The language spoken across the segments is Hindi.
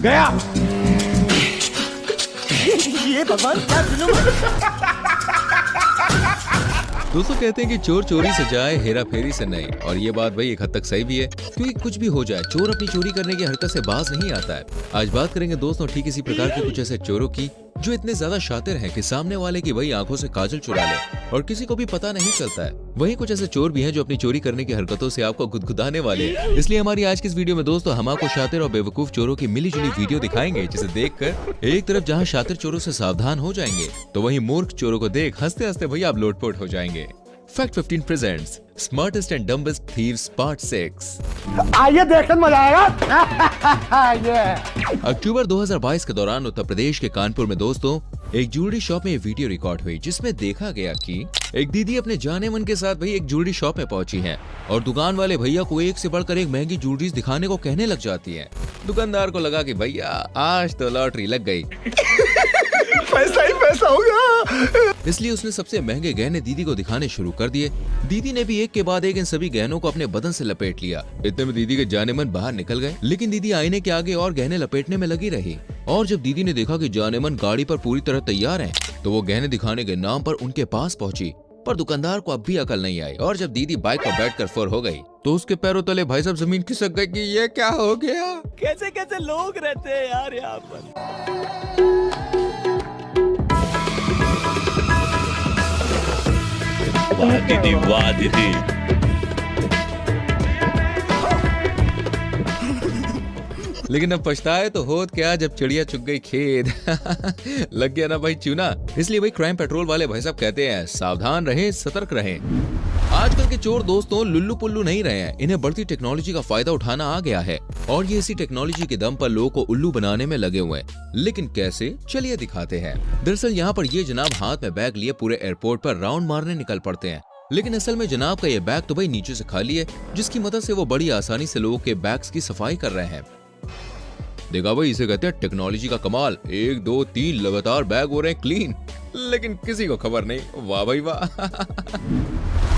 गया। ये भगवान क्या जुल्म। दोस्तों कहते हैं कि चोर चोरी से जाए, हेरा फेरी से नहीं। और ये बात भाई एक हद तक सही भी है, क्योंकि कुछ भी हो जाए चोर अपनी चोरी करने की हरकत से बाज नहीं आता है। आज बात करेंगे दोस्तों ठीक इसी प्रकार के कुछ ऐसे चोरों की जो इतने ज्यादा शातिर हैं कि सामने वाले की वही आंखों से काजल चुरा ले और किसी को भी पता नहीं चलता है। वहीं कुछ ऐसे चोर भी हैं जो अपनी चोरी करने की हरकतों से आपको गुदगुदाने वाले हैं। इसलिए हमारी आज की इस वीडियो में दोस्तों हम आपको शातिर और बेवकूफ चोरों की मिली जुली वीडियो दिखाएंगे, जिसे देखकर एक तरफ जहां शातिर चोरों से सावधान हो जाएंगे, तो वहीं मूर्ख चोरों को देख हंसते हंसते भैया आप लोटपोट हो जाएंगे। Fact 15 presents smartest and dumbest thieves part 6। आइए देखने मजा आएगा। ये अक्टूबर 2022 के दौरान उत्तर प्रदेश के कानपुर में दोस्तों एक ज्वेलरी शॉप में ये वीडियो रिकॉर्ड हुई, जिसमें देखा गया कि एक दीदी अपने जाने मन के साथ भाई एक ज्वेलरी शॉप में पहुंची है और दुकान वाले भैया को एक से बढ़कर एक महंगी ज्वेलरी दिखाने को कहने लग जाती है। दुकानदार को लगा कि भैया आज तो लॉटरी लग गई। पैसा ही पैसा होगा। इसलिए उसने सबसे महंगे गहने दीदी को दिखाने शुरू कर दिए। दीदी ने भी एक के बाद एक इन सभी गहनों को अपने बदन से लपेट लिया। इतने में दीदी के जाने मन बाहर निकल गए, लेकिन दीदी आईने के आगे और गहने लपेटने में लगी रही। और जब दीदी ने देखा कि जाने मन गाड़ी पर पूरी तरह तैयार हैं, तो वो गहने दिखाने के नाम पर उनके पास पहुंची। पर दुकानदार को अब भी अकल नहीं आई और जब दीदी बाइक पर बैठकर फुर हो गई तो उसके पैरों तले भाई साहब जमीन खिसक गई कि ये क्या हो गया। कैसे कैसे लोग रहते हैं यार यहाँ पर। वाह दीदी, वाह दीदी। लेकिन अब पछताए तो होत क्या जब चिड़िया चुग गई खेत। लग गया ना भाई चूना। इसलिए भाई क्राइम पेट्रोल वाले भाई साहब कहते हैं सावधान रहें, सतर्क रहें। आजकल के चोर दोस्तों लुल्लू पुल्लू नहीं रहे हैं, इन्हें बढ़ती टेक्नोलॉजी का फायदा उठाना आ गया है और ये इसी टेक्नोलॉजी के दम पर लोगों को उल्लू बनाने में लगे हुए हैं। लेकिन कैसे, चलिए दिखाते हैं। दरअसल यहाँ पर ये जनाब हाथ में बैग लिए पूरे एयरपोर्ट पर राउंड मारने निकल पड़ते हैं, लेकिन असल में जनाब का ये बैग तो भाई नीचे से खाली है, जिसकी मदद से वो बड़ी आसानी से लोगों के बैग्स की सफाई कर रहे हैं। देखा भाई, इसे कहते हैं टेक्नोलॉजी का कमाल। 1 2 3 लगातार बैग हो रहे हैं क्लीन, लेकिन किसी को खबर नहीं। वाह भाई वाह।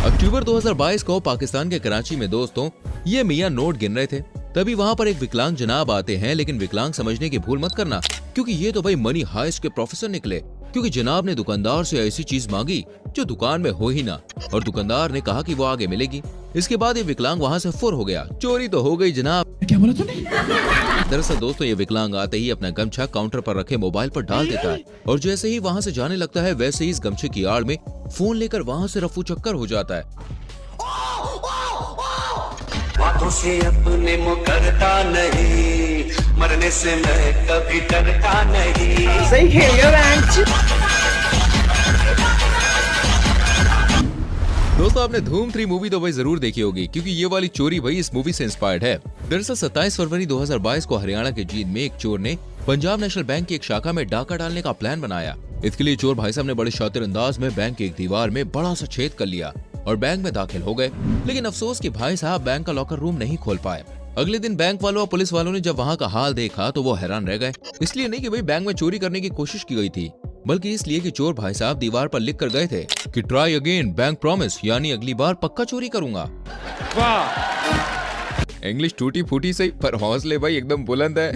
अक्टूबर 2022 को पाकिस्तान के कराची में दोस्तों ये मियां नोट गिन रहे थे, तभी वहां पर एक विकलांग जनाब आते हैं। लेकिन विकलांग समझने की भूल मत करना, क्योंकि ये तो भाई मनी हाइस्ट के प्रोफेसर निकले। क्योंकि जनाब ने दुकानदार से ऐसी चीज मांगी जो दुकान में हो ही ना, और दुकानदार ने कहा कि वो आगे मिलेगी। इसके बाद ये विकलांग वहां से फुर हो गया। चोरी तो हो गई जनाब। क्या बोला तूने? दरअसल दोस्तों ये विकलांग आते ही अपना गमछा काउंटर पर रखे मोबाइल पर डाल देता है और जैसे ही वहां से जाने लगता है, वैसे ही इस गमछे की आड़ में फोन लेकर वहां से रफू चक्कर हो जाता है। बातों से अपने मुकरता नहीं, मरने से मैं कभी डरता नहीं। सही खेल गया। दोस्तों आपने धूम 3 मूवी तो भाई जरूर देखी होगी, क्योंकि ये वाली चोरी भाई इस मूवी से इंस्पायर्ड है। दरअसल 27 फरवरी 2022 को हरियाणा के जींद में एक चोर ने पंजाब नेशनल बैंक की एक शाखा में डाका डालने का प्लान बनाया। इसके लिए चोर भाई साहब ने बड़े शातिर अंदाज में बैंक की एक दीवार में बड़ा सा छेद कर लिया और बैंक में दाखिल हो गए। लेकिन अफसोस कि भाई साहब बैंक का लॉकर रूम नहीं खोल पाए। अगले दिन बैंक वालों और पुलिस वालों ने जब वहाँ का हाल देखा तो वो हैरान रह गए। इसलिए नहीं कि भाई बैंक में चोरी करने की कोशिश की गई थी, बल्कि इसलिए कि चोर भाई साहब दीवार पर लिख कर गए थे कि ट्राई अगेन बैंक प्रॉमिस, यानी अगली बार पक्का चोरी करूंगा। वाह, इंग्लिश टूटी फूटी सही, पर हौसले भाई एकदम बुलंद है।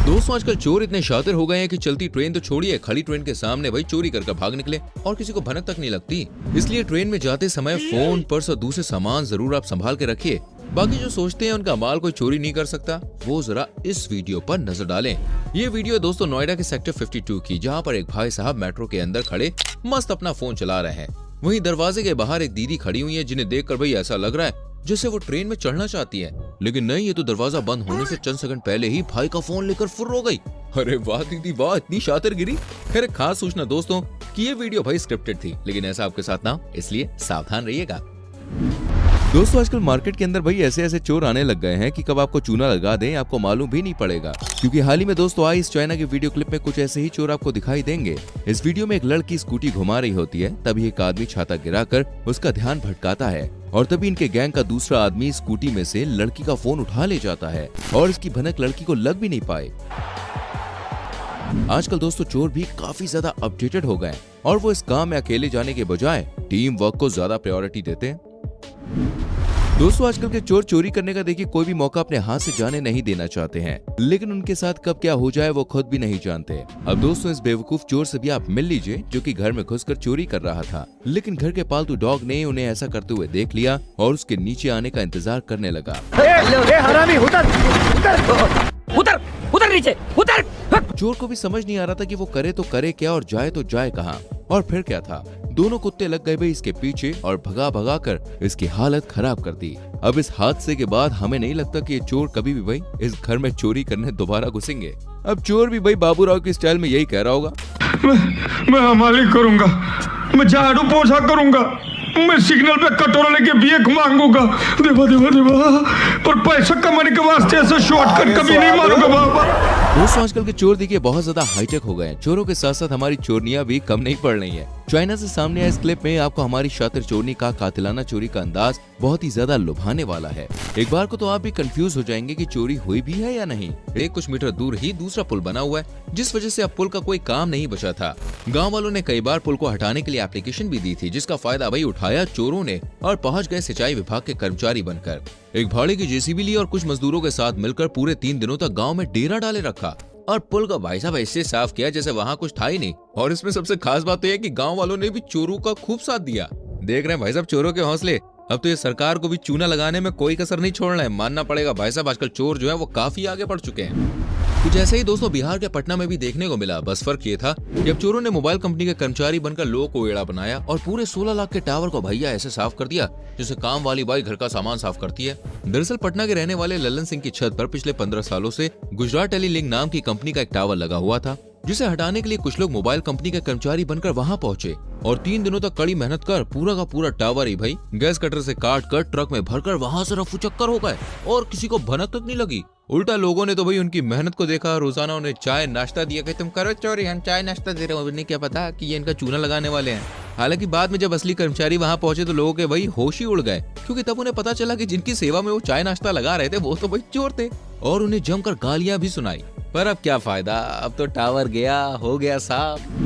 दोस्तों आजकल चोर इतने शातिर हो गए हैं कि चलती ट्रेन तो छोड़िए, खड़ी ट्रेन के सामने भाई चोरी कर भाग निकले और किसी को भनक तक नहीं लगती। इसलिए ट्रेन में जाते समय फोन, पर्स और दूसरे सामान जरूर आप संभाल के रखिए। बाकी जो सोचते हैं उनका माल कोई चोरी नहीं कर सकता, वो जरा इस वीडियो पर नजर डालें। ये वीडियो दोस्तों नोएडा के सेक्टर 52 की, जहाँ पर एक भाई साहब मेट्रो के अंदर खड़े मस्त अपना फोन चला रहे हैं। वहीं दरवाजे के बाहर एक दीदी खड़ी हुई है, जिन्हें देखकर भाई ऐसा लग रहा है जैसे वो ट्रेन में चढ़ना चाहती है, लेकिन नहीं, ये तो दरवाजा बंद होने से चंद सेकंड पहले ही भाई का फोन लेकर फुर्र हो गई। अरे वाह दीदी वाह, इतनी शातिर गिरी। खैर खास सूचना दोस्तों कि ये वीडियो भाई स्क्रिप्टेड थी, लेकिन ऐसा आपके साथ ना, इसलिए सावधान रहिएगा। दोस्तों आजकल मार्केट के अंदर भाई ऐसे ऐसे चोर आने लग गए हैं कि कब आपको चूना लगा दें आपको मालूम भी नहीं पड़ेगा। क्योंकि हाल ही में दोस्तों आई इस चाइना की वीडियो क्लिप में कुछ ऐसे ही चोर आपको दिखाई देंगे। इस वीडियो में एक लड़की स्कूटी घुमा रही होती है, तभी एक आदमी छाता गिराकर उसका ध्यान भटकाता है और तभी इनके गैंग का दूसरा आदमी स्कूटी में से लड़की का फोन उठा ले जाता है और इसकी भनक लड़की को लग भी नहीं पाए। आजकल दोस्तों चोर भी काफी ज्यादा अपडेटेड हो गए और वो इस काम में अकेले जाने के बजाय टीम वर्क को ज्यादा प्रायोरिटी देते हैं। दोस्तों आजकल के चोर चोरी करने का देखिए कोई भी मौका अपने हाथ से जाने नहीं देना चाहते हैं, लेकिन उनके साथ कब क्या हो जाए वो खुद भी नहीं जानते। अब दोस्तों इस बेवकूफ चोर से भी आप मिल लीजिए जो कि घर में घुसकर चोरी कर रहा था, लेकिन घर के पालतू डॉग ने उन्हें ऐसा करते हुए देख लिया और उसके नीचे आने का इंतजार करने लगा। हरामी उतर उतर उतर नीचे उतर। चोर को भी समझ नहीं आ रहा था कि वो करे तो करे क्या और जाए तो जाए कहाँ। और फिर क्या था, दोनों कुत्ते लग गए भाई इसके पीछे और भगा भगा कर इसकी हालत खराब कर दी। अब इस हादसे के बाद हमें नहीं लगता कि ये चोर कभी भी भाई इस घर में चोरी करने दोबारा घुसेंगे। अब चोर भी भाई बाबूराव की स्टाइल में यही कह रहा होगा, मैं हमारी करूंगा, मैं झाड़ू पोछा करूंगा, मैं सिग्नल पे कटोरा लेके भीख मांगूंगा, देवा देवा देवा, पर पैसा कमाने के वास्ते ऐसा शॉर्टकट कभी नहीं मारूंगा बाबा। दोस्तों आजकल के चोर देखिए बहुत ज्यादा हाईटेक हो गए हैं। चोरों के साथ साथ हमारी चोरनियां भी कम नहीं पड़ रही हैं। चाइना से सामने आए इस क्लिप में आपको हमारी शातिर चोरनी का कातिलाना चोरी का अंदाज बहुत ही ज्यादा लुभाने वाला है। एक बार को तो आप भी कंफ्यूज हो जाएंगे कि चोरी हुई भी है या नहीं। एक कुछ मीटर दूर ही दूसरा पुल बना हुआ है, जिस वजह से अब पुल का कोई काम नहीं बचा था। गांव वालों ने कई बार पुल को हटाने के लिए एप्लीकेशन भी दी थी, जिसका फायदा भाई उठाया चोरों ने और पहुंच गए सिंचाई विभाग के कर्मचारी बनकर। एक भाड़े की जेसीबी ली और कुछ मजदूरों के साथ मिलकर पूरे 3 दिनों तक गाँव में डेरा डाले रखा और पुल का भाई साहब ऐसे साफ किया जैसे वहाँ कुछ था ही नहीं। और इसमें सबसे खास बात तो यह कि गांव वालों ने भी चोरों का खूब साथ दिया। देख रहे हैं भाई साहब चोरों के हौसले। अब तो ये सरकार को भी चूना लगाने में कोई कसर नहीं छोड़ना है, मानना पड़ेगा भाई साहब। आजकल चोर जो है वो काफी आगे बढ़ चुके हैं। कुछ ऐसे ही दोस्तों बिहार के पटना में भी देखने को मिला। बस फर्क ये था कि अब चोरों ने मोबाइल कंपनी के कर्मचारी बनकर लोगों को एड़ा बनाया और पूरे 16 लाख के टावर को भैया ऐसे साफ कर दिया जैसे काम वाली बाई घर का सामान साफ करती है। दरअसल पटना के रहने वाले लल्लन सिंह की छत पर पिछले 15 सालों से गुजरात टेलीलिंक नाम की कंपनी का एक टावर लगा हुआ था, जिसे हटाने के लिए कुछ लोग मोबाइल कंपनी के कर्मचारी बनकर वहां पहुंचे और 3 दिनों तक कड़ी मेहनत कर पूरा का पूरा टावर ही भाई गैस कटर से काट कर ट्रक में भरकर वहां से रफू चक्कर हो गए और किसी को भनक तक नहीं लगी। उल्टा लोगों ने तो भाई उनकी मेहनत को देखा, रोजाना उन्हें चाय नाश्ता दिया कि तुम करो चोरी, हम चाय नाश्ता दे रहे हो। उन्हें क्या पता कि ये इनका चूना लगाने वाले हैं। हालांकि बाद में जब असली कर्मचारी वहां पहुंचे तो लोगों के भाई होश ही उड़ गए, क्योंकि तब उन्हें पता चला कि जिनकी सेवा में वो चाय नाश्ता लगा रहे थे वो तो भाई चोर थे और उन्हें जमकर गालियां भी सुनाई। पर अब क्या फायदा, अब तो टावर गया, हो गया साफ।